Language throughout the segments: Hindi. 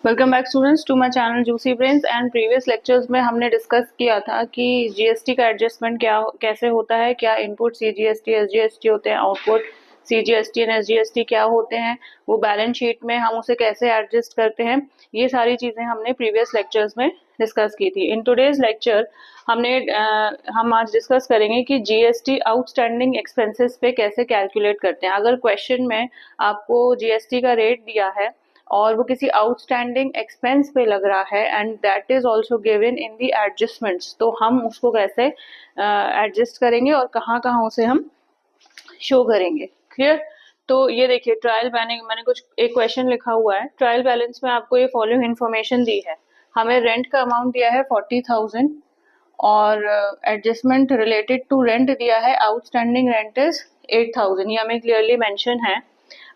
Welcome back students to my channel juicy brains. And previous lectures में हमने डिस्कस किया था कि जीएसटी का एडजस्टमेंट कैसे होता है, क्या इनपुट सीजीएसटी एसजीएसटी होते हैं, आउटपुट सीजीएसटी एंड एसजीएसटी क्या होते हैं, वो बैलेंस शीट में हम उसे कैसे एडजस्ट करते हैं। ये सारी चीजें हमने प्रीवियस लेक्चर्स में डिस्कस की थी। इन टुडेज लेक्चर हम आज डिस्कस करेंगे कि जीएसटी आउटस्टैंडिंग एक्सपेंसेस पे कैसे कैलकुलेट करते हैं। अगर क्वेश्चन में आपको जीएसटी का रेट दिया है और वो किसी आउटस्टैंडिंग एक्सपेंस पे लग रहा है and that is also given in the adjustments, तो हम उसको कैसे एडजस्ट करेंगे और कहाँ कहाँ उसे हम शो करेंगे। क्लियर? तो ये देखिए, ट्रायल बैलेंस मैंने कुछ एक क्वेश्चन लिखा हुआ है। ट्रायल बैलेंस में आपको ये फॉलोइंग इन्फॉर्मेशन दी है। हमें रेंट का अमाउंट दिया है 40,000 और एडजस्टमेंट रिलेटेड टू रेंट दिया है, आउटस्टैंडिंग रेंट इज 8,000। ये हमें क्लियरली मेंशन है।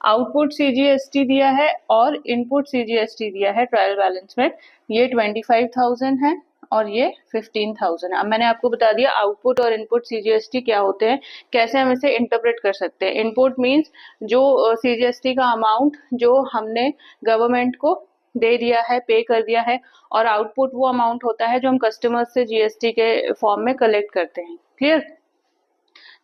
आउटपुट सीजीएसटी दिया है और इनपुट सीजीएसटी दिया है ट्रायल बैलेंस में। ये 25,000 है और ये 15,000 है। अब मैंने आपको बता दिया आउटपुट और इनपुट सीजीएसटी क्या होते हैं, कैसे हम इसे इंटरप्रेट कर सकते हैं। इनपुट मींस जो सीजीएसटी का अमाउंट जो हमने गवर्नमेंट को दे दिया है, पे कर दिया है, और आउटपुट वो अमाउंट होता है जो हम कस्टमर्स से जीएसटी के फॉर्म में कलेक्ट करते हैं। क्लियर?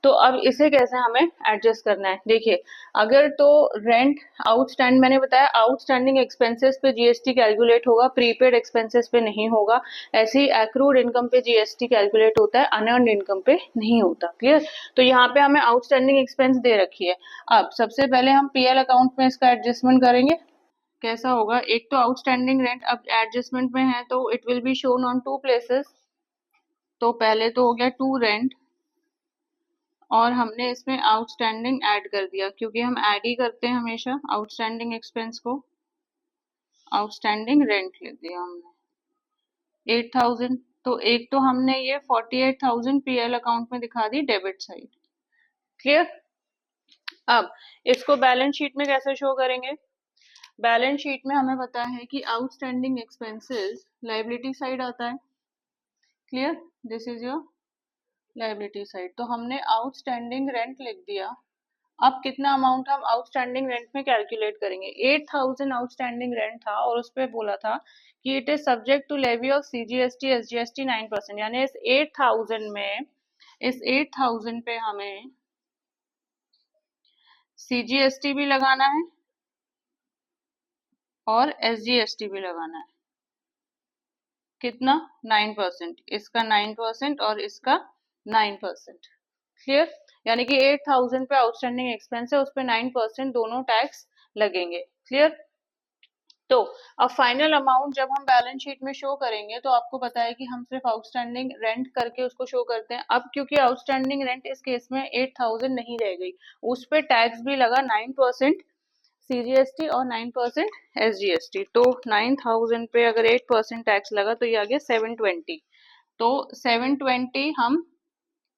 तो अब इसे कैसे हमें एडजस्ट करना है। देखिए, अगर तो रेंट आउटस्टैंड, मैंने बताया आउटस्टैंडिंग एक्सपेंसेस पे जीएसटी कैलकुलेट होगा, प्रीपेड एक्सपेंसेस पे नहीं होगा। ऐसे ही एक्रूड इनकम पे जीएसटी कैलकुलेट होता है, अनअर्न्ड इनकम पे नहीं होता। क्लियर? तो यहाँ पे हमें आउटस्टैंडिंग एक्सपेंस दे रखी है। अब सबसे पहले हम पीएल अकाउंट में इसका एडजस्टमेंट करेंगे। कैसा होगा? एक तो आउटस्टैंडिंग रेंट अब एडजस्टमेंट में है तो it will be shown on two places. तो पहले तो हो गया टू रेंट और हमने इसमें आउटस्टैंडिंग ऐड कर दिया, क्योंकि हम ऐड ही करते हैं हमेशा आउटस्टैंडिंग एक्सपेंस को। आउटस्टैंडिंग रेंट लिख दिया हमने 8,000। तो एक तो हमने ये 48,000 पीएल अकाउंट में दिखा दी डेबिट साइड। क्लियर? अब इसको बैलेंस शीट में कैसे शो करेंगे? बैलेंस शीट में हमें पता है कि आउटस्टैंडिंग एक्सपेंसेस लायबिलिटी साइड आता है। Clear? This is your liability side. तो हमने आउटस्टैंडिंग रेंट लिख दिया। अब कितना अमाउंट हम आउटस्टैंडिंग रेंट में कैलकुलेट करेंगे? 8,000 आउटस्टैंडिंग रेंट था और उस पर बोला था कि it is subject to levy of CGST SGST 9%। यानी इस 8,000 पे हमें सीजीएसटी भी लगाना है और एसजीएसटी भी लगाना है। कितना? 9%। इसका 9% और इसका 9%। क्लियर? यानी कि 8,000 पे आउटस्टैंडिंग एक्सपेंस है, उस पे 9% दोनों टैक्स लगेंगे। क्लियर? तो अब फाइनल अमाउंट जब हम बैलेंस शीट में शो करेंगे तो आपको पता है कि हम सिर्फ आउटस्टैंडिंग रेंट करके उसको शो करते हैं। अब क्योंकि आउटस्टैंडिंग रेंट इस केस में 8,000 नहीं रह गई, उस पे टैक्स भी लगा 9% सीजीएसटी और 9% एसजीएसटी। तो 9,000 पे अगर 8% टैक्स लगा तो ये आ गया 720। तो 720 हम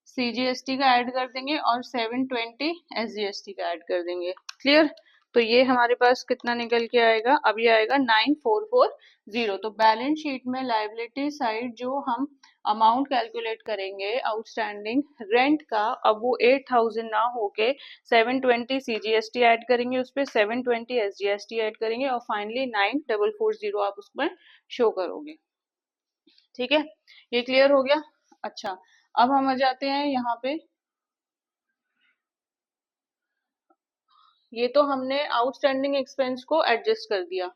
सीजीएसटी का ऐड कर देंगे और 720 एसजीएसटी का ऐड कर देंगे। क्लियर? तो ये हमारे पास कितना निकल के आएगा? अब ये आएगा 9,440। तो बैलेंस शीट में लायबिलिटी साइड जो हम अमाउंट कैलकुलेट करेंगे आउटस्टैंडिंग रेंट का, अब वो 8,000 ना होके 720 सीजीएसटी ऐड करेंगे, उस पर 720 एसजीएसटी ऐड करेंगे और फाइनली 9,440 आप उसमें शो करोगे। ठीक है? ये क्लियर हो गया? अच्छा, अब हम आ जाते हैं यहाँ पे। ये तो हमने आउटस्टैंडिंग एक्सपेंस को एडजस्ट कर दिया।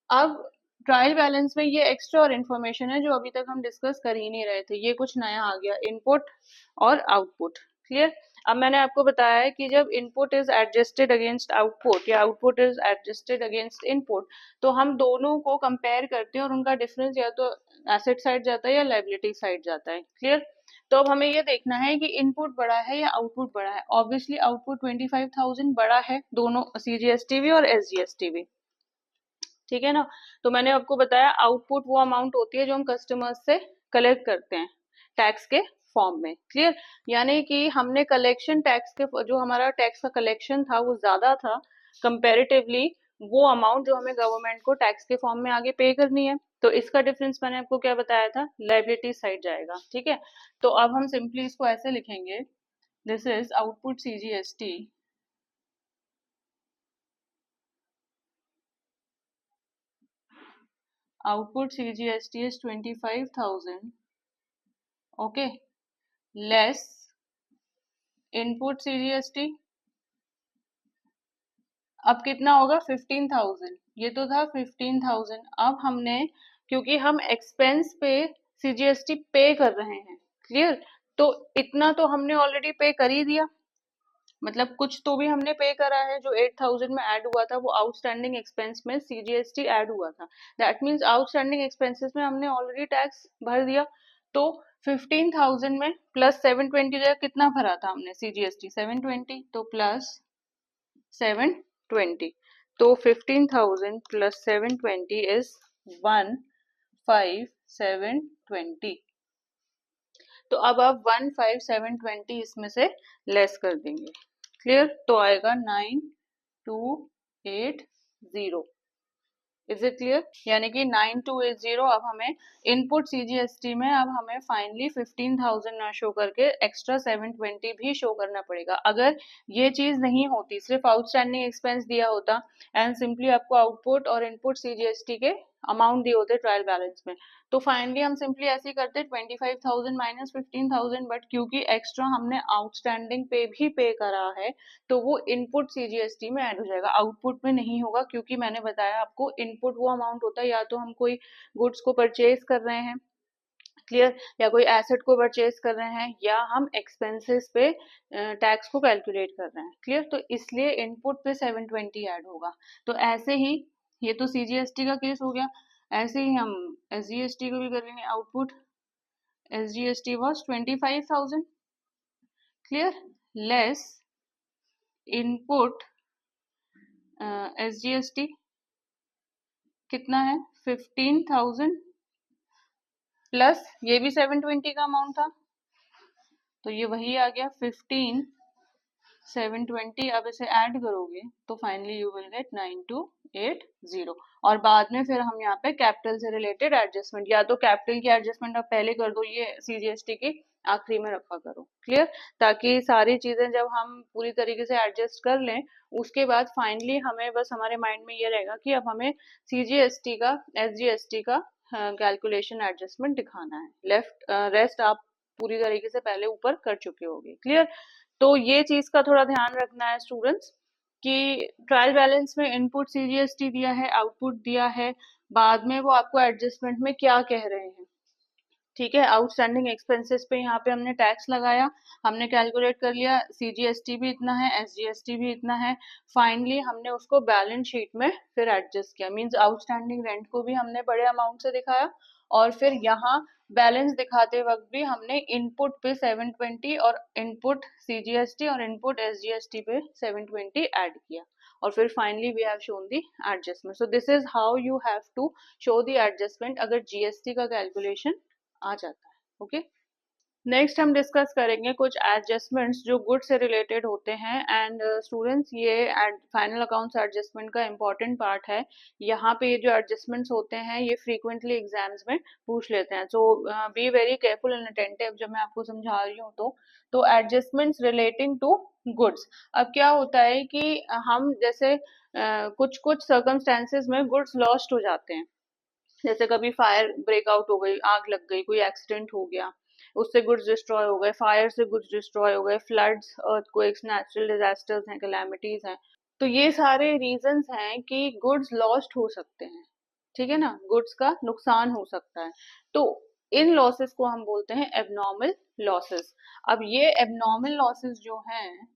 अब ट्रायल बैलेंस में ये एक्स्ट्रा और इन्फॉर्मेशन है जो अभी तक हम डिस्कस कर ही नहीं रहे थे। ये कुछ नया आ गया, इनपुट और आउटपुट। क्लियर? अब मैंने आपको बताया है कि जब input is adjusted against output या output is adjusted against input, तो हम दोनों को कंपेयर करते हैं और उनका डिफरेंस या तो एसेट साइड जाता है या लायबिलिटी साइड जाता है। क्लियर? तो अब हमें ये देखना है कि इनपुट बड़ा है या आउटपुट बड़ा है। ऑब्वियसली आउटपुट 25,000 बड़ा है, दोनों सीजीएसटी भी और एसजीएसटी भी। ठीक है ना? तो मैंने आपको बताया आउटपुट वो अमाउंट होती है जो हम कस्टमर्स से कलेक्ट करते हैं टैक्स के फॉर्म में। क्लियर? यानी कि हमने कलेक्शन टैक्स के, जो हमारा टैक्स का कलेक्शन था वो ज्यादा था कंपैरेटिवली वो अमाउंट जो हमें गवर्नमेंट को टैक्स के फॉर्म में आगे पे करनी है। तो इसका डिफरेंस मैंने आपको क्या बताया था? लायबिलिटी साइड जाएगा। ठीक है? तो अब हम सिंपली इसको ऐसे लिखेंगे, this is output CGST output CGST is 25,000, okay, less input CGST अब कितना होगा 15,000, ये तो था 15,000। अब हमने, क्योंकि हम एक्सपेंस पे CGST पे कर रहे हैं, क्लियर, तो इतना तो हमने ऑलरेडी पे कर ही दिया, मतलब कुछ तो भी हमने पे करा है, जो 8,000 में ऐड हुआ था वो आउटस्टैंडिंग एक्सपेंस में CGST ऐड हुआ था। दैट मीन्स आउटस्टैंडिंग एक्सपेंसेस में हमने ऑलरेडी टैक्स भर दिया। तो 15,000 में प्लस 720 जगह कितना भरा था हमने CGST 720, तो प्लस 720, तो 15,000 प्लस 720 इज 15,720। तो अब आप 15,720 इसमें से लेस कर देंगे, क्लियर, तो आएगा 9,280। Is it clear? यानी कि 9,280 अब हमें इनपुट CGST में अब हमें फाइनली 15,000 ना शो करके एक्स्ट्रा 720 भी शो करना पड़ेगा। अगर ये चीज नहीं होती, सिर्फ आउटस्टैंडिंग एक्सपेंस दिया होता एंड सिंपली आपको आउटपुट और इनपुट CGST के अमाउंट दिए होते ट्रायल बैलेंस में, तो फाइनली हम सिंपली ऐसे ही करते 25,000 माइनस 15,000, बट क्योंकि एक्स्ट्रा हमने आउटस्टैंडिंग पे भी पे करा है तो वो इनपुट CGST में ऐड हो जाएगा, आउटपुट में नहीं होगा, क्योंकि मैंने बताया आपको इनपुट वो अमाउंट होता है या तो हम कोई गुड्स को परचेज कर रहे हैं, क्लियर, या कोई एसेट को परचेज कर रहे हैं, या हम एक्सपेंसेस पे टैक्स को कैलकुलेट कर रहे हैं, क्लियर, तो इसलिए इनपुट पे 720 ऐड होगा। तो ऐसे ही ये तो CGST का केस हो गया, ऐसे ही हम SGST को भी कर लेंगे। Output SGST was 25,000, clear, less input SGST कितना है 15,000 प्लस ये भी 720 का अमाउंट था, तो ये वही आ गया 15,720। अब इसे ऐड करोगे तो फाइनली यू विल गेट 9,280, और बाद में फिर हम यहाँ पे कैपिटल से रिलेटेड एडजस्टमेंट, या तो कैपिटल की एडजस्टमेंट आप पहले कर दो, ये CGST की आखिरी में रखा करो, क्लियर, ताकि सारी चीजें जब हम पूरी तरीके से एडजस्ट कर लें उसके बाद फाइनली हमें बस हमारे माइंड में ये रहेगा कि अब हमें CGST का SGST का कैलकुलेशन एडजस्टमेंट दिखाना है, लेफ्ट रेस्ट आप पूरी तरीके से पहले ऊपर कर चुके होगे, क्लियर। तो ये चीज का थोड़ा ध्यान रखना है स्टूडेंट्स कि ट्रायल बैलेंस में इनपुट CGST दिया है, आउटपुट दिया है, बाद में वो आपको एडजस्टमेंट में क्या कह रहे हैं, ठीक है, आउटस्टैंडिंग एक्सपेंसेस पे यहाँ पे हमने टैक्स लगाया, हमने कैलकुलेट कर लिया CGST भी इतना है, SGST भी इतना है, फाइनली हमने उसको बैलेंस शीट में फिर एडजस्ट किया, मींस आउटस्टैंडिंग रेंट को भी हमने बड़े अमाउंट से दिखाया, और फिर यहाँ बैलेंस दिखाते वक्त भी हमने इनपुट पे 720 और इनपुट CGST और इनपुट SGST पे 720 ऐड किया, और फिर finally we have shown the adjustment. So this is how you have to show the adjustment अगर GST का कैलकुलेशन आ जाता है, ओके। नेक्स्ट हम डिस्कस करेंगे कुछ एडजस्टमेंट्स जो गुड से रिलेटेड होते हैं, एंड स्टूडेंट्स ये फाइनल अकाउंट्स एडजस्टमेंट का इम्पोर्टेंट पार्ट है। यहाँ पे ये जो एडजस्टमेंट्स होते हैं ये फ्रीक्वेंटली एग्जाम्स में पूछ लेते हैं, so be very careful and attentive जब मैं आपको समझा रही हूँ। तो एडजस्टमेंट्स रिलेटिंग टू गुड्स, अब क्या होता है कि हम जैसे कुछ कुछ सर्कमस्टेंसेज में गुड्स लॉस्ट हो जाते हैं, जैसे कभी फायर ब्रेकआउट हो गई, आग लग गई, कोई एक्सीडेंट हो गया, उससे गुड्स डिस्ट्रॉय हो गए, फायर से गुड्स डिस्ट्रॉय हो गए, फ्लड्स, अर्थक्वेक्स, नेचुरल डिजास्टर्स हैं, कैलामिटीज हैं, तो ये सारे रीजंस हैं कि गुड्स लॉस्ट हो सकते हैं, ठीक है ना, गुड्स का नुकसान हो सकता है। तो इन लॉसेस को हम बोलते हैं एबनॉर्मल लॉसेस। अब ये एबनॉर्मल लॉसेस जो हैं,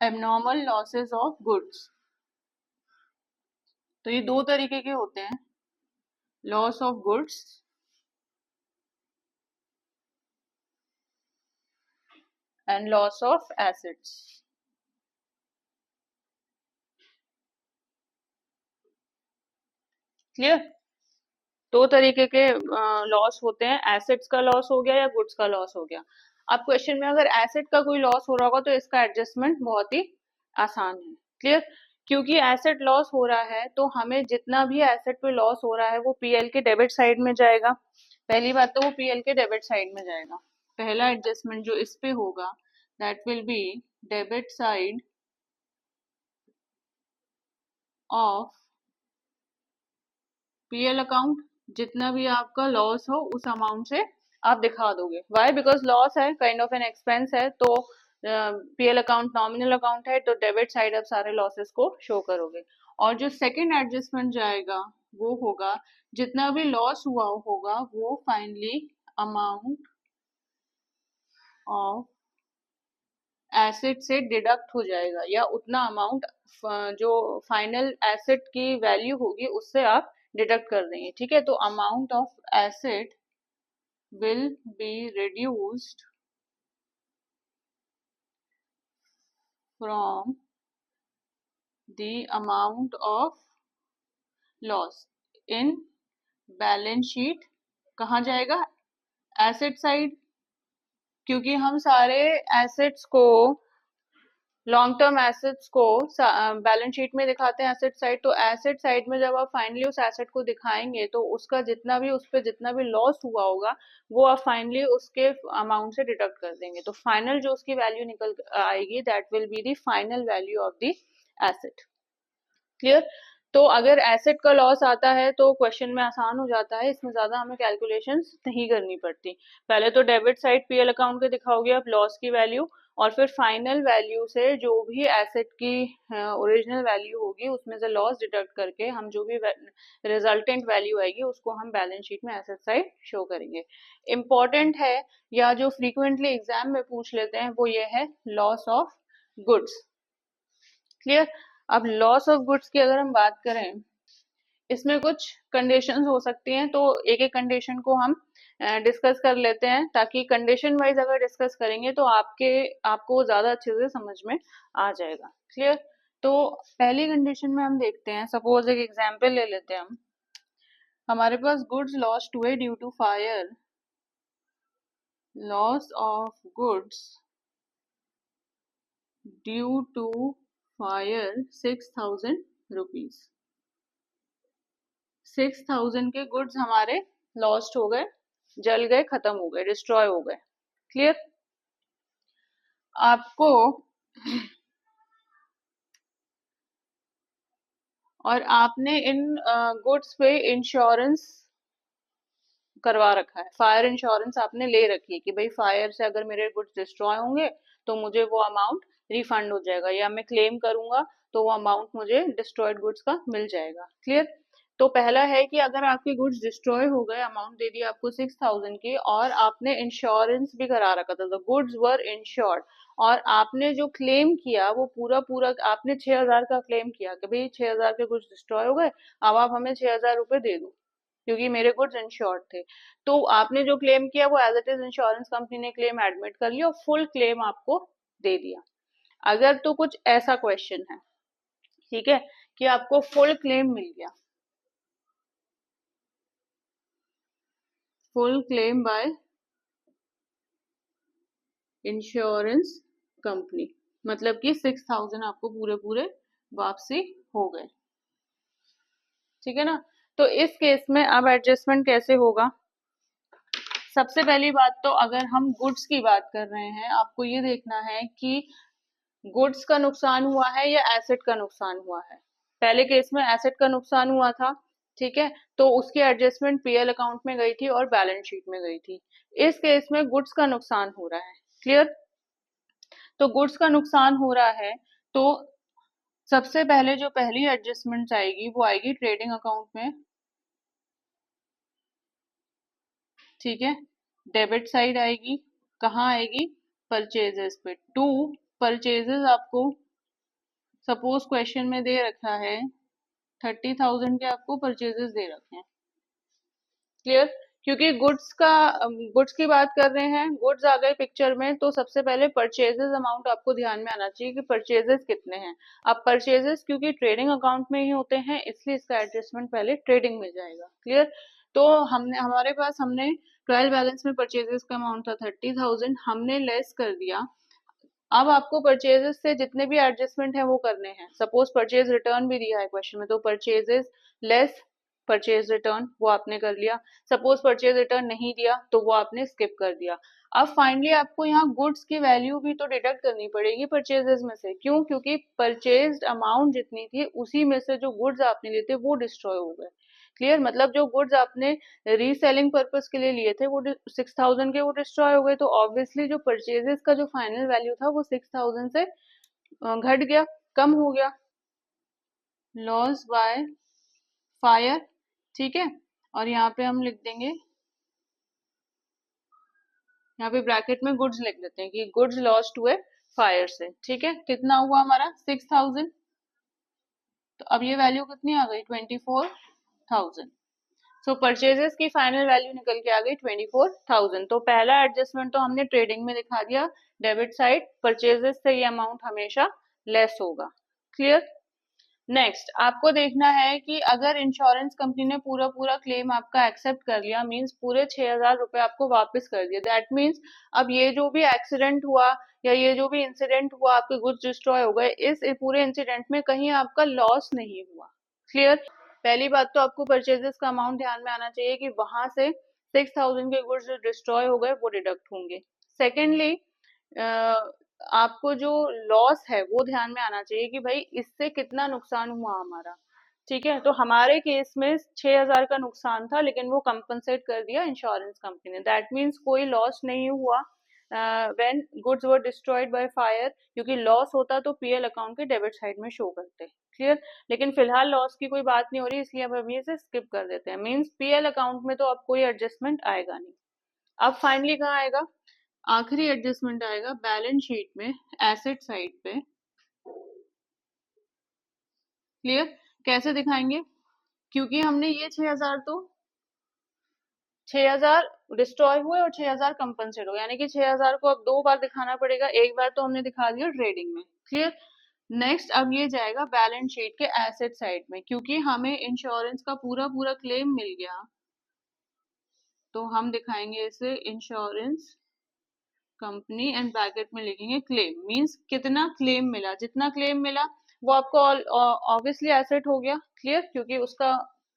एबनॉर्मल लॉसेस ऑफ गुड्स, तो ये दो तरीके के होते हैं, loss of goods and loss of assets. Clear, दो तरीके के लॉस होते हैं, एसेट्स का लॉस हो गया या गुड्स का लॉस हो गया। अब क्वेश्चन में अगर एसेट का कोई लॉस हो रहा होगा तो इसका एडजस्टमेंट बहुत ही आसान है, क्लियर, क्योंकि एसेट लॉस हो रहा है तो हमें जितना भी एसेट पे लॉस हो रहा है वो पीएल के डेबिट साइड में जाएगा, पहली बात तो वो पीएल के डेबिट साइड में जाएगा, पहला एडजस्टमेंट जो इस पे होगा that will be debit side of PL account, जितना भी आपका लॉस हो उस अमाउंट से आप दिखा दोगे। वाई? बिकॉज लॉस है, काइंड ऑफ एन एक्सपेंस है, तो पीएल अकाउंट नॉमिनल अकाउंट है, तो डेबिट साइड आप सारे लॉसेस को शो करोगे। और जो सेकंड एडजस्टमेंट जाएगा वो होगा जितना भी लॉस हुआ होगा वो फाइनली अमाउंट ऑफ एसेट से डिडक्ट हो जाएगा, या उतना अमाउंट जो फाइनल एसेट की वैल्यू होगी उससे आप डिडक्ट कर देंगे। ठीक है, तो amount of asset will be reduced from the amount of loss in balance sheet. कहाँ जाएगा? एसेट साइड, क्योंकि हम सारे एसेट्स को, लॉन्ग टर्म एसेट्स को बैलेंस शीट में दिखाते हैं एसेट साइड, तो एसेट साइड में जब आप फाइनली उस एसेट को दिखाएंगे तो उसका जितना भी, उस पर जितना भी लॉस हुआ होगा वो आप फाइनली उसके अमाउंट से डिडक्ट कर देंगे। तो फाइनल जो उसकी वैल्यू निकल आएगी that will be the final value of the asset. Clear? तो अगर एसेट का लॉस आता है तो क्वेश्चन में आसान हो जाता है, इसमें ज्यादा हमें कैलकुलेशंस नहीं करनी पड़ती। पहले तो डेबिट साइड पीएल अकाउंट के दिखाओगे आप लॉस की वैल्यू, और फिर फाइनल वैल्यू से जो भी एसेट की ओरिजिनल वैल्यू होगी उसमें से लॉस डिडक्ट करके हम जो भी रिजल्टेंट वैल्यू आएगी उसको हम बैलेंस शीट में एसेट साइड शो करेंगे। इम्पोर्टेंट है, या जो फ्रीक्वेंटली एग्जाम में पूछ लेते हैं वो ये है लॉस ऑफ गुड्स। क्लियर? अब लॉस ऑफ गुड्स की अगर हम बात करें, इसमें कुछ कंडीशंस हो सकती हैं, तो एक एक कंडीशन को हम डिस्कस कर लेते हैं, ताकि कंडीशन वाइज अगर डिस्कस करेंगे तो आपको ज्यादा अच्छे से समझ में आ जाएगा। क्लियर? तो पहली कंडीशन में हम देखते हैं, सपोज एक एग्जांपल ले लेते हैं हम। हमारे पास गुड्स लॉस्ट हुए due to fire, loss of goods due to fire 6,000 rupees. 6,000 के गुड्स हमारे लॉस्ट हो गए, जल गए, खत्म हो गए, डिस्ट्रॉय हो गए। क्लियर? आपको और आपने इन गुड्स पे इंश्योरेंस करवा रखा है, फायर इंश्योरेंस आपने ले रखी है कि भाई फायर से अगर मेरे गुड्स डिस्ट्रॉय होंगे तो मुझे वो अमाउंट रिफंड हो जाएगा, या मैं क्लेम करूंगा तो वो अमाउंट मुझे डिस्ट्रॉयड गुड्स का मिल जाएगा। क्लियर? तो पहला है कि अगर आपके गुड्स डिस्ट्रॉय हो गए, अमाउंट दे दी आपको 6,000 की, और आपने इंश्योरेंस भी करा रखा था, द गुड्स वर इंश्योर्ड, और आपने जो क्लेम किया वो पूरा पूरा आपने 6,000 का क्लेम किया कि भाई 6,000 के गुड्स डिस्ट्रॉय हो गए, अब आप हमें 6,000 रुपए दे दो क्योंकि मेरे गुड्स इंश्योर्ड थे। तो आपने जो क्लेम किया वो as it is insurance company ने क्लेम एडमिट कर लिया और फुल क्लेम आपको दे दिया। अगर तो कुछ ऐसा क्वेश्चन है, ठीक है, कि आपको फुल क्लेम मिल गया, full claim by insurance company, मतलब कि 6,000 आपको पूरे पूरे वापसी हो गए। ठीक है ना? तो इस केस में अब एडजस्टमेंट कैसे होगा? सबसे पहली बात तो अगर हम गुड्स की बात कर रहे हैं, आपको ये देखना है कि गुड्स का नुकसान हुआ है या एसेट का नुकसान हुआ है। पहले केस में एसेट का नुकसान हुआ था, ठीक है, तो उसकी एडजस्टमेंट पीएल अकाउंट में गई थी और बैलेंस शीट में गई थी। इस केस में गुड्स का नुकसान हो रहा है। क्लियर? तो गुड्स का नुकसान हो रहा है तो सबसे पहले जो पहली एडजस्टमेंट आएगी वो आएगी ट्रेडिंग अकाउंट में। ठीक है, डेबिट साइड आएगी, कहाँ आएगी? परचेजेस पे। टू परचेजेस आपको सपोज क्वेश्चन में दे रखा है 30,000 के आपको परचेजेस दे रखे हैं। क्लियर? क्योंकि गुड्स की बात कर रहे हैं, गुड्स आ गए पिक्चर में, तो सबसे पहले परचेजेस अमाउंट आपको ध्यान में आना चाहिए कि परचेजेस कितने हैं। अब परचेजेस क्योंकि ट्रेडिंग अकाउंट में ही होते हैं इसलिए इसका एडजस्टमेंट पहले ट्रेडिंग में जाएगा। क्लियर? तो हमारे पास हमने ट्रायल बैलेंस में परचेजेस का अमाउंट था 30,000, हमने लेस कर दिया। अब आपको परचेजेस से जितने भी एडजस्टमेंट है वो करने हैं। सपोज परचेज रिटर्न भी दिया है क्वेश्चन में, तो परचेजेस लेस परचेज रिटर्न, वो आपने कर लिया। सपोज परचेज रिटर्न नहीं दिया तो वो आपने स्किप कर दिया। अब फाइनली आपको यहाँ गुड्स की वैल्यू भी तो डिडक्ट करनी पड़ेगी परचेजेस में से। क्यों? क्योंकि परचेज्ड अमाउंट जितनी थी उसी में से जो गुड्स आपने लिए थे वो डिस्ट्रॉय हो गए। क्लियर? मतलब जो गुड्स आपने रीसेलिंग पर्पस के लिए लिए थे वो 6000 के वो डिस्ट्रॉय हो गए, तो ऑब्वियसली जो परचेजेस का जो फाइनल वैल्यू था वो 6000 से घट गया, कम हो गया। लॉस बाय फायर, ठीक है। और यहाँ पे हम लिख देंगे, यहाँ पे ब्रैकेट में गुड्स लिख देते हैं कि गुड्स लॉस्ट हुए फायर से, ठीक है। कितना हुआ हमारा? 6000। तो अब ये वैल्यू कितनी आ गई? 24000। सो परचेजेस की फाइनल वैल्यू निकल के आ गई 24000। तो पहला एडजस्टमेंट तो हमने ट्रेडिंग में दिखा दिया, डेबिट साइड परचेजेस से ये अमाउंट हमेशा लेस होगा। क्लियर? नेक्स्ट आपको देखना है कि अगर इंश्योरेंस कंपनी ने पूरा पूरा क्लेम आपका एक्सेप्ट कर लिया, मींस पूरे 6000 रुपए आपको वापस कर दिए, दैट मींस अब ये जो भी एक्सीडेंट हुआ या ये जो भी इंसिडेंट हुआ, आपके गुड्स डिस्ट्रॉय हो गए, इस पूरे इंसिडेंट में कहीं आपका लॉस नहीं हुआ। क्लियर? पहली बात तो आपको परचेजेस का अमाउंट ध्यान में आना चाहिए कि वहां से 6000 के गुड्स जो डिस्ट्रॉय हो गए वो डिडक्ट होंगे। सेकेंडली आपको जो लॉस है वो ध्यान में आना चाहिए कि भाई इससे कितना नुकसान हुआ हमारा, ठीक है। तो हमारे केस में 6000 का नुकसान था लेकिन वो कंपनसेट कर दिया इंश्योरेंस कंपनी ने, दैट मीन्स कोई लॉस नहीं हुआ when goods were destroyed by fire, क्योंकि लॉस होता तो पीएल अकाउंट के डेबिट साइड में शो करते। क्लियर? लेकिन फिलहाल लॉस की कोई बात नहीं हो रही, इसलिए अब हम इसे स्किप कर देते हैं। मीन्स पीएल अकाउंट में तो अब कोई एडजस्टमेंट आएगा नहीं। अब फाइनली कहाँ आएगा? आखिरी एडजस्टमेंट आएगा बैलेंस शीट में, एसेट साइड पे। क्लियर? कैसे दिखाएंगे? क्योंकि हमने ये 6000 तो 6000 डिस्ट्रॉय हुए और 6000 कंपनसेट हो, यानी कि 6000 को अब दो बार दिखाना पड़ेगा। एक बार तो हमने दिखा दिया ट्रेडिंग में। क्लियर? नेक्स्ट अब ये जाएगा बैलेंस शीट के एसेट साइड में, क्योंकि हमें इंश्योरेंस का पूरा पूरा क्लेम मिल गया तो हम दिखाएंगे इसे इंश्योरेंस कंपनी एंड ब्रैकेट में लिखेंगे क्लेम। मींस कितना क्लेम मिला, जितना क्लेम मिला वो आपको ऑब्वियसली एसेट हो गया। क्लियर? क्योंकि उसका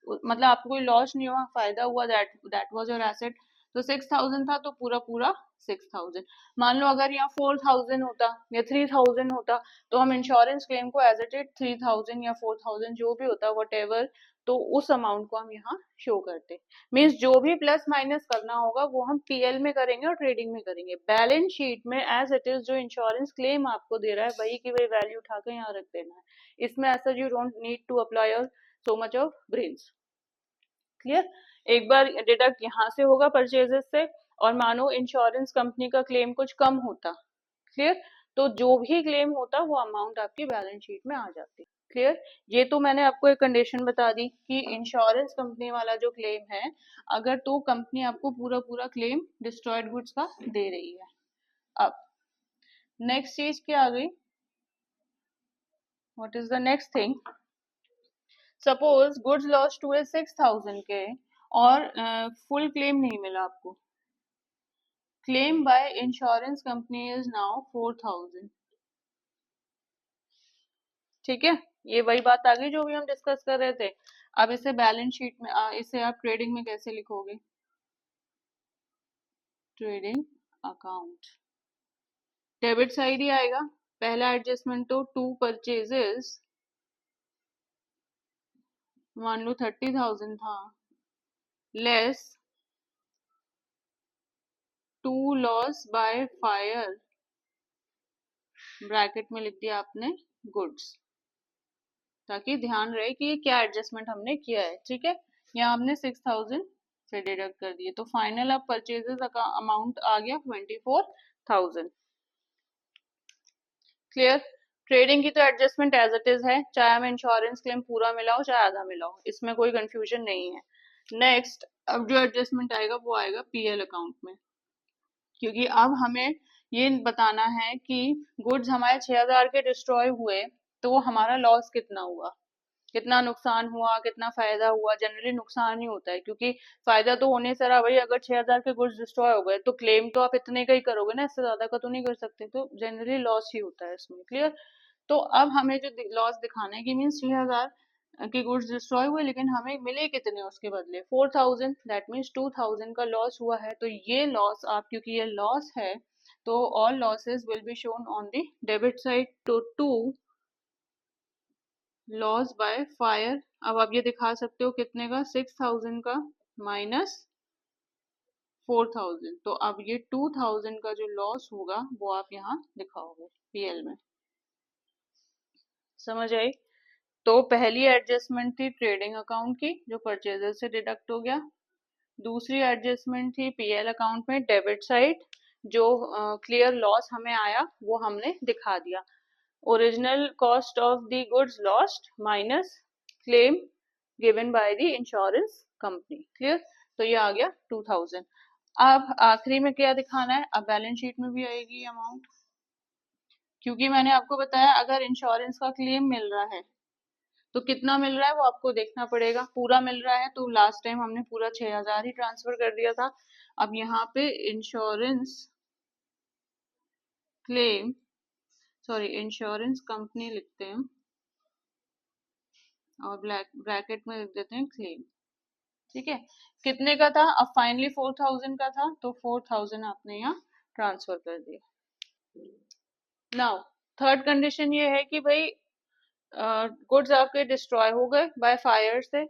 मतलब आपको कोई लॉस नहीं हुआ, फायदा हुआ, दैट वाज योर एसेट। तो 6000 था तो पूरा पूरा 6000। मान लो अगर यहाँ 4000 होता या 3000 होता तो हम इंश्योरेंस क्लेम को एज इट इज 3000 या 4000 जो भी होता वट एवर, तो उस अमाउंट को हम यहाँ शो करते। मीन्स जो भी प्लस माइनस करना होगा वो हम पीएल में करेंगे और ट्रेडिंग में करेंगे। बैलेंस शीट में एज इट इज जो इंश्योरेंस क्लेम आपको दे रहा है वही की वही वैल्यू उठा के यहाँ रख देना है। इसमें ऐसा you don't need to apply so much of brains. Clear? एक बार डिडक्ट यहाँ से होगा परचेजेस से, और मानो इंश्योरेंस कंपनी का क्लेम कुछ कम होता, क्लियर, तो जो भी क्लेम होता वो अमाउंट आपकी बैलेंस शीट में आ जाती। क्लियर? ये तो मैंने आपको एक कंडीशन बता दी कि इंश्योरेंस कंपनी वाला जो क्लेम है, अगर तो कंपनी आपको पूरा पूरा क्लेम डिस्ट्रॉयड गुड्स का दे रही है। अब नेक्स्ट चीज क्या आ गई? What is the next thing? Suppose goods lost हुए 6000 के और फुल क्लेम नहीं मिला आपको। Claim by insurance company is now 4000। ठीक है, ये वही बात आ गई जो भी हम डिस्कस कर रहे थे। अब इसे बैलेंस शीट में इसे आप ट्रेडिंग में कैसे लिखोगे? ट्रेडिंग अकाउंट डेबिट साइड ही आएगा। पहला एडजस्टमेंट तो टू परचेजेस, मान लो 30,000 था, less to loss by fire, bracket में लिख दिया आपने गुड्स, ताकि ध्यान रहे कि क्या एडजस्टमेंट हमने किया है। ठीक है, यहाँ हमने 6000 से डिडक्ट कर दिए, तो फाइनल अब परचेजेस अमाउंट आ गया 24,000। क्लियर? ट्रेडिंग की तो एडजस्टमेंट एज इट इज है, चाहे हमें इंश्योरेंस क्लेम पूरा मिला हो चाहे आधा मिला हो, इसमें कोई कंफ्यूजन नहीं है। नेक्स्ट अब जो एडजस्टमेंट आएगा वो आएगा पीएल अकाउंट में, क्योंकि अब हमें ये बताना है कि गुड्स हमारे 6000 के डिस्ट्रॉय हुए तो हमारा लॉस कितना हुआ, कितना नुकसान हुआ, कितना फायदा हुआ। जनरली नुकसान ही होता है, क्योंकि फायदा तो होने से रहा भाई, अगर 6000 के गुड्स डिस्ट्रॉय हो गए तो क्लेम तो आप इतने का ही करोगे ना, इससे ज्यादा का तो नहीं कर सकते, तो जनरली लॉस ही होता है इसमें। क्लियर? तो अब हमें जो लॉस दिखाना है कि मीन 6000 कि गुड्स डिस्ट्रॉय हुए, लेकिन हमें मिले कितने उसके बदले 4000, दैट मीन्स 2000 का लॉस हुआ है। तो ये लॉस आप, क्योंकि ये लॉस है तो all losses will be shown on the debit side. तो टू लॉस बाय फायर, अब आप ये दिखा सकते हो कितने का, 6000 का माइनस 4000, तो अब ये 2000 का जो लॉस होगा वो आप यहाँ दिखाओगे पीएल में। समझ आई? तो पहली एडजस्टमेंट थी ट्रेडिंग अकाउंट की जो परचेजर से डिडक्ट हो गया। दूसरी एडजस्टमेंट थी पीएल अकाउंट में डेबिट साइड, जो क्लियर लॉस हमें आया वो हमने दिखा दिया। Original cost of the goods lost minus claim given by the insurance company. Clear? तो ये आ गया 2000। अब आखिरी में क्या दिखाना है, अब बैलेंस शीट में भी आएगी अमाउंट, क्योंकि मैंने आपको बताया अगर इंश्योरेंस का क्लेम मिल रहा है तो कितना मिल रहा है वो आपको देखना पड़ेगा। पूरा मिल रहा है तो लास्ट टाइम हमने पूरा 6000 ही ट्रांसफर कर दिया था। अब यहाँ पे insurance claim, sorry insurance company लिखते हैं और ब्रैकेट में लिख देते हैं क्लेम। ठीक है, कितने का था, अब फाइनली 4000 का था तो 4000 आपने यहाँ ट्रांसफर कर दिया। नाउ थर्ड कंडीशन ये है कि भाई गुड्स आपके डिस्ट्रॉय हो गए बाय फायर से,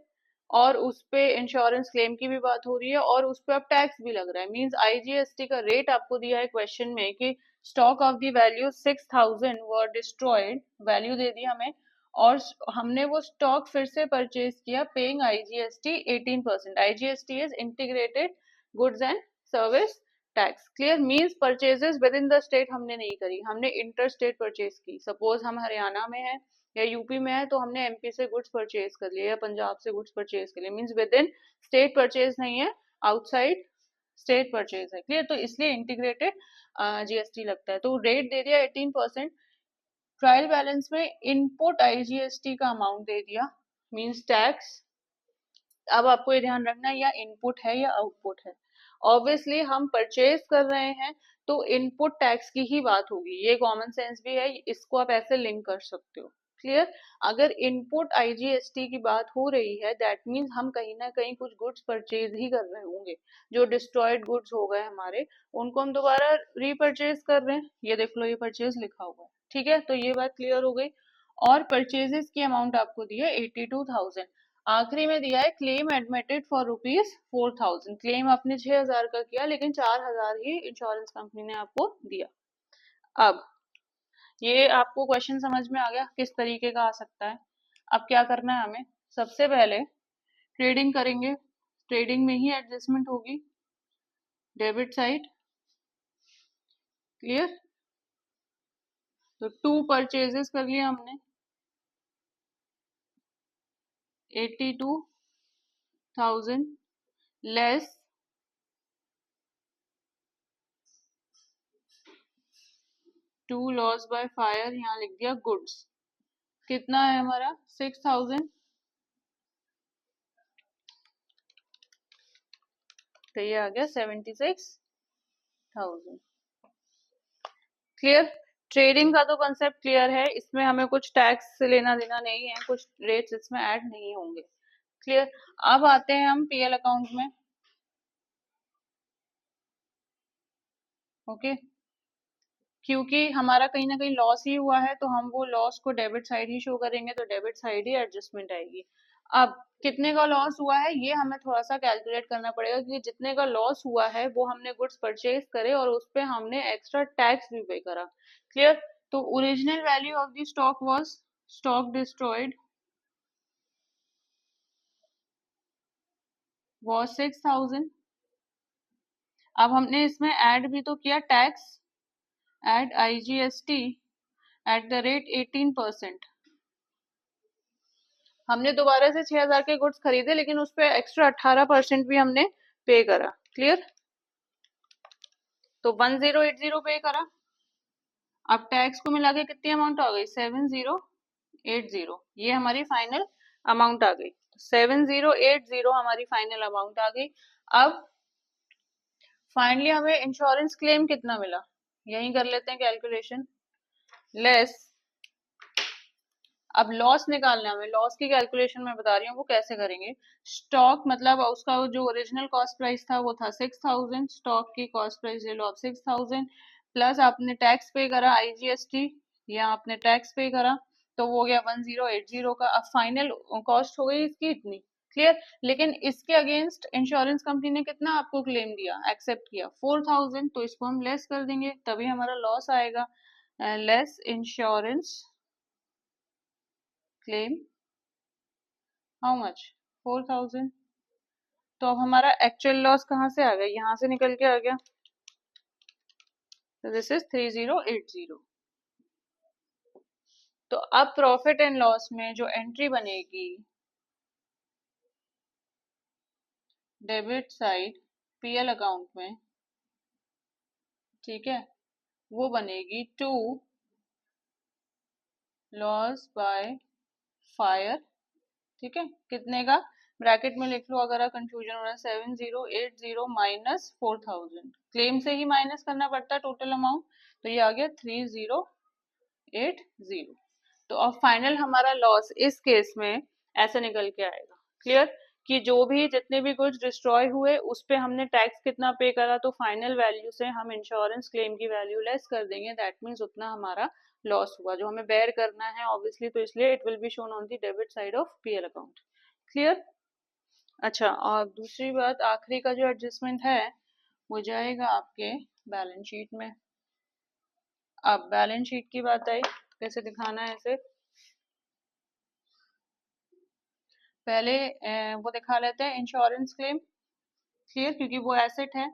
और उस पे इंश्योरेंस क्लेम की भी बात हो रही है और उस पे अब टैक्स भी लग रहा है। मींस आईजीएसटी का रेट आपको दिया है क्वेश्चन में कि stock of the value 6000 were destroyed, value दे दी हमें, और हमने वो स्टॉक फिर से परचेज किया paying IGST 18%। IGST is integrated goods and service tax. Clear? Means purchases within the state हमने नहीं करी, हमने इंटर स्टेट परचेज की। सपोज हम हरियाणा में है या यूपी में है तो हमने एमपी से गुड्स परचेज कर लिया या पंजाब से गुड्स परचेज कर लिया, means with in state purchase नहीं है, आउटसाइड स्टेट परचेज है। क्लियर? तो इसलिए इंटीग्रेटेड जीएसटी लगता है। तो रेट दे दिया 18%। ट्रायल बैलेंस में इनपुट आईजीएसटी का अमाउंट दे दिया, मींस टैक्स। अब आपको ये ध्यान रखना है या इनपुट है या आउटपुट है। ऑब्वियसली हम परचेज कर रहे हैं तो इनपुट टैक्स की ही बात होगी, ये कॉमन सेंस भी है, इसको आप ऐसे लिंक कर सकते हो। क्लियर? अगर इनपुट आईजीएसटी की बात हो रही है दैट मीन्स हम कहीं ना कहीं कुछ गुड्स परचेज ही कर रहे होंगे। जो डिस्ट्रॉयड गुड्स हो गए हमारे उनको हम दोबारा रीपरचेज कर रहे हैं, ये देख लो ये परचेज लिखा हुआ है। ठीक है, तो ये बात क्लियर हो गई। और परचेजेस की अमाउंट आपको दी है 82,000। आखिरी में दिया है क्लेम एडमिटेड फॉर ₹4000। क्लेम आपने 6000 का किया लेकिन 4000 ही इंश्योरेंस कंपनी ने आपको दिया। अब ये आपको क्वेश्चन समझ में आ गया किस तरीके का आ सकता है। अब क्या करना है हमें, सबसे पहले ट्रेडिंग करेंगे, ट्रेडिंग में ही एडजस्टमेंट होगी डेबिट साइड। क्लियर? तो 2 परचेजेस कर लिया हमने 82,000 लेस 2 लॉस बाय फायर, यहाँ लिख दिया गुड्स। कितना है हमारा 6000, तो ये आ गया 76,000। क्लियर? ट्रेडिंग का तो कंसेप्ट क्लियर है, इसमें हमें कुछ टैक्स से लेना देना नहीं है, कुछ रेट्स इसमें ऐड नहीं होंगे। क्लियर? अब आते हैं हम पीएल अकाउंट में। ओके, क्योंकि हमारा कहीं ना कहीं लॉस ही हुआ है तो हम वो लॉस को डेबिट साइड ही शो करेंगे, तो डेबिट साइड ही एडजस्टमेंट आएगी। अब कितने का लॉस हुआ है ये हमें थोड़ा सा कैलकुलेट करना पड़ेगा, क्योंकि जितने का लॉस हुआ है वो हमने गुड्स परचेज करे और उस पर हमने एक्स्ट्रा टैक्स भी पे करा। क्लियर? तो original value of the stock was stock destroyed was 6000। अब हमने इसमें ऐड भी तो किया tax, add IGST at the rate 18%। हमने दोबारा से 6000 के गुड्स खरीदे लेकिन उस पर एक्स्ट्रा 18% भी हमने पे करा। क्लियर? तो 1080 पे करा। अब टैक्स को मिला के कितनी अमाउंट आ गई 7080, ये हमारी फाइनल अमाउंट आ गई। 7080 हमारी फाइनल अमाउंट आ गई। अब फाइनली हमें इंश्योरेंस क्लेम कितना मिला, यही कर लेते हैं कैलकुलेशन, लेस अब लॉस निकालना है हमें, लॉस की कैलकुलेशन मैं बता रही हूँ वो कैसे करेंगे। स्टॉक मतलब उसका जो ओरिजिनल कॉस्ट प्राइस था वो था 6000, स्टॉक की कॉस्ट प्राइस ले लो आप 6000, प्लस आपने टैक्स पे करा आईजीएसटी, या आपने टैक्स पे करा तो वो हो गया 1080 का। अब फाइनल कॉस्ट हो गई इसकी इतनी, क्लियर। लेकिन इसके अगेंस्ट इंश्योरेंस कंपनी ने कितना आपको क्लेम दिया, एक्सेप्ट किया 4000, तो इसको हम लेस कर देंगे तभी हमारा लॉस आएगा। Less insurance claim how much, 4000। तो अब हमारा एक्चुअल लॉस कहाँ से आ गया, यहाँ से निकल के आ गया, तो दिस इज 3080। तो अब प्रॉफिट एंड लॉस में जो एंट्री बनेगी डेबिट साइड पीएल अकाउंट में, ठीक है, वो बनेगी टू लॉस बाय फायर, ठीक है, कितने का, ब्रैकेट में लिख लो अगर कंफ्यूजन हो रहा है, 7080 माइनस 4000, क्लेम से ही माइनस करना पड़ता है टोटल अमाउंट, तो ये आ गया 3080। तो अब फाइनल हमारा लॉस इस केस में ऐसे निकल के आएगा, क्लियर, कि जो भी जितने भी गुड्स डिस्ट्रॉय हुए उस पे हमने टैक्स कितना पे करा, तो फाइनल वैल्यू से हम इंश्योरेंस क्लेम की वैल्यू लेस कर देंगे, दैट मीन्स उतना हमारा लॉस हुआ जो हमें बेयर करना है ऑब्वियसली, तो इसलिए it will be shown on the debit side of PL account, clear. अच्छा, और दूसरी बात, आखिरी का जो एडजस्टमेंट है वो जाएगा आपके बैलेंस शीट में। अब बैलेंस शीट की बात आई, कैसे दिखाना है इसे, पहले वो दिखा लेते हैं इंश्योरेंस क्लेम, क्लियर, क्योंकि वो एसेट है,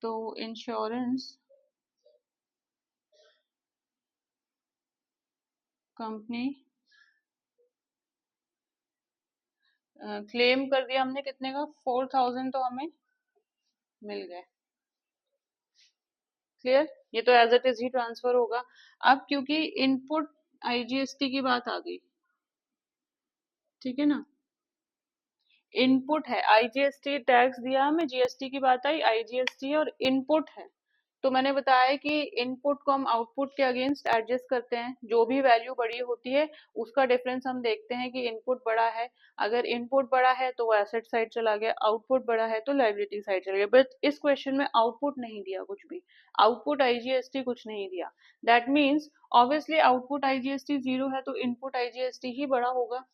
तो इंश्योरेंस कंपनी क्लेम कर दिया हमने कितने का, 4000, तो हमें मिल गए, क्लियर, ये तो एज इट इज ही ट्रांसफर होगा। अब क्योंकि इनपुट आईजीएसटी की बात आ गई, ठीक है ना, इनपुट है, आईजीएसटी टैक्स दिया हमें, जीएसटी की बात आई, आईजीएसटी और इनपुट है, तो मैंने बताया कि इनपुट को हम आउटपुट के अगेंस्ट एडजस्ट करते हैं, जो भी वैल्यू बड़ी होती है उसका डिफरेंस हम देखते हैं कि इनपुट बड़ा है, अगर इनपुट बड़ा है तो वो एसेट साइड चला गया, आउटपुट बड़ा है तो लायबिलिटी साइड चला गया, बट इस क्वेश्चन में आउटपुट नहीं दिया कुछ भी, आउटपुट आईजीएसटी कुछ नहीं दिया, that means obviously output IGST zero है तो इनपुट आईजीएसटी ही बड़ा होगा,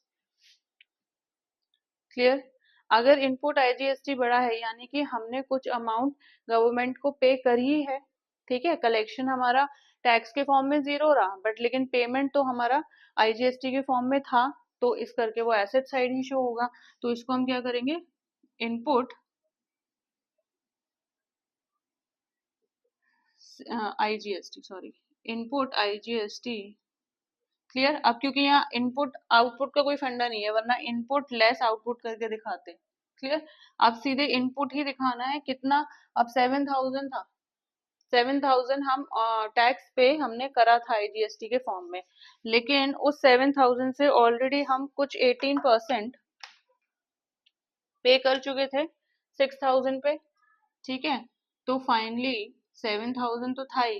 क्लियर। अगर इनपुट आईजीएसटी बड़ा है यानी कि हमने कुछ अमाउंट गवर्नमेंट को पे करी है, ठीक है, कलेक्शन हमारा टैक्स के फॉर्म में जीरो रहा बट लेकिन पेमेंट तो हमारा आईजीएसटी के फॉर्म में था, तो इस करके वो एसेट साइड ही शो होगा, तो इसको हम क्या करेंगे, input IGST, sorry, input IGST, clear. अब क्योंकि यहाँ इनपुट आउटपुट का कोई फंडा नहीं है वरना इनपुट लेस आउटपुट करके दिखाते, क्लियर, अब सीधे इनपुट ही दिखाना है कितना, अब 7000 था, 7000 हम टैक्स पे हमने करा था आईजीएसटी के फॉर्म में, लेकिन उस 7000 से ऑलरेडी हम कुछ 18% पे कर चुके थे 6000 पे, ठीक है, तो फाइनली 7000 तो था ही,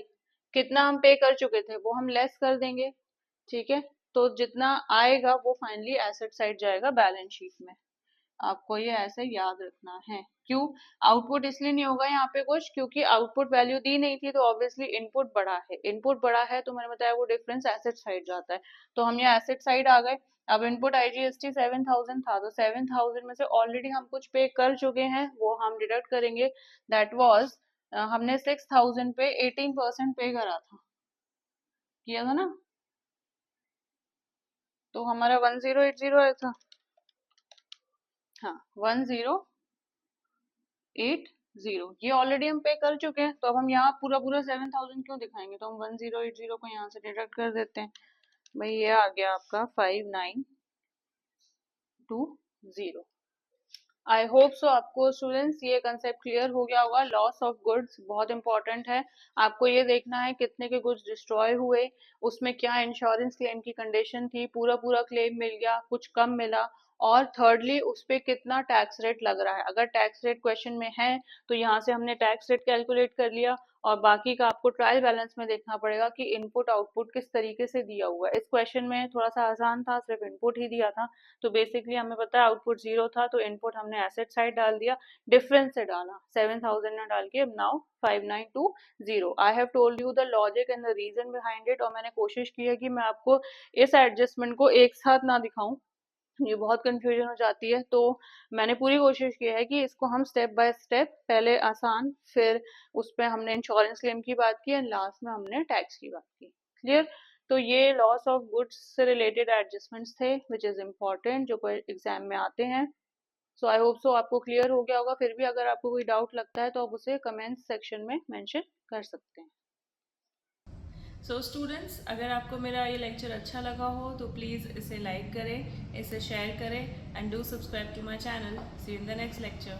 कितना हम पे कर चुके थे वो हम लेस कर देंगे, ठीक है, तो जितना आएगा वो फाइनली एसेट साइड जाएगा बैलेंस शीट में, आपको ये ऐसे याद रखना है। क्यों आउटपुट इसलिए नहीं होगा यहाँ पे कुछ, क्योंकि आउटपुट वैल्यू दी नहीं थी तो ऑब्वियसली इनपुट बड़ा है, इनपुट बड़ा है तो मैंने बताया वो डिफरेंस एसेट साइड जाता है, तो हम ये एसेट साइड आ गए। अब इनपुट आईजीएसटी 7000 था तो 7000 में से ऑलरेडी हम कुछ पे कर चुके हैं वो हम डिडक्ट करेंगे, दैट वाज हमने 6000 पे 18% पे करा था, किया था ना, तो हमारा 1080 आया था, हाँ 1080, ये ऑलरेडी हम पे कर चुके हैं, तो अब हम यहाँ पूरा पूरा 7000 क्यों दिखाएंगे, तो हम 1080 को यहाँ से डिडक्ट कर देते हैं, भाई ये आ गया आपका 5920। आई होप सो आपको स्टूडेंट्स ये कंसेप्ट क्लियर हो गया होगा, लॉस ऑफ गुड्स बहुत इंपॉर्टेंट है, आपको ये देखना है कितने के गुड्स डिस्ट्रॉय हुए, उसमें क्या इंश्योरेंस क्लेम की कंडीशन थी, पूरा पूरा क्लेम मिल गया, कुछ कम मिला, और थर्डली उस पे कितना टैक्स रेट लग रहा है। अगर टैक्स रेट क्वेश्चन में है तो यहाँ से हमने टैक्स रेट कैलकुलेट कर लिया, और बाकी का आपको ट्रायल बैलेंस में देखना पड़ेगा कि इनपुट आउटपुट किस तरीके से दिया हुआ है। इस क्वेश्चन में थोड़ा सा आसान था, सिर्फ इनपुट ही दिया था, तो बेसिकली हमें पता है आउटपुट 0 था, तो इनपुट हमने एसेट साइड डाल दिया, डिफरेंस से डाला 7000 ना डाल के now 5920। I have told you the logic and the reason behind it, और मैंने कोशिश की है कि मैं आपको इस एडजस्टमेंट को एक साथ ना दिखाऊं, ये बहुत कंफ्यूजन हो जाती है। तो मैंने पूरी कोशिश की है कि इसको हम स्टेप बाय स्टेप, पहले आसान, फिर उस पर हमने इंश्योरेंस क्लेम की बात की, एंड लास्ट में हमने टैक्स की बात की। क्लियर? तो ये लॉस ऑफ गुड्स से रिलेटेड एडजस्टमेंट्स थे विच इज इम्पोर्टेंट, जो कोई एग्जाम में आते हैं। सो आई होप सो आपको क्लियर हो गया होगा। फिर भी अगर आपको कोई डाउट लगता है तो आप उसे कमेंट्स सेक्शन में मेंशन कर सकते हैं। सो स्टूडेंट्स, अगर आपको मेरा ये लेक्चर अच्छा लगा हो तो प्लीज़ इसे लाइक करें, इसे शेयर करें and do subscribe to my channel. See you in the next lecture.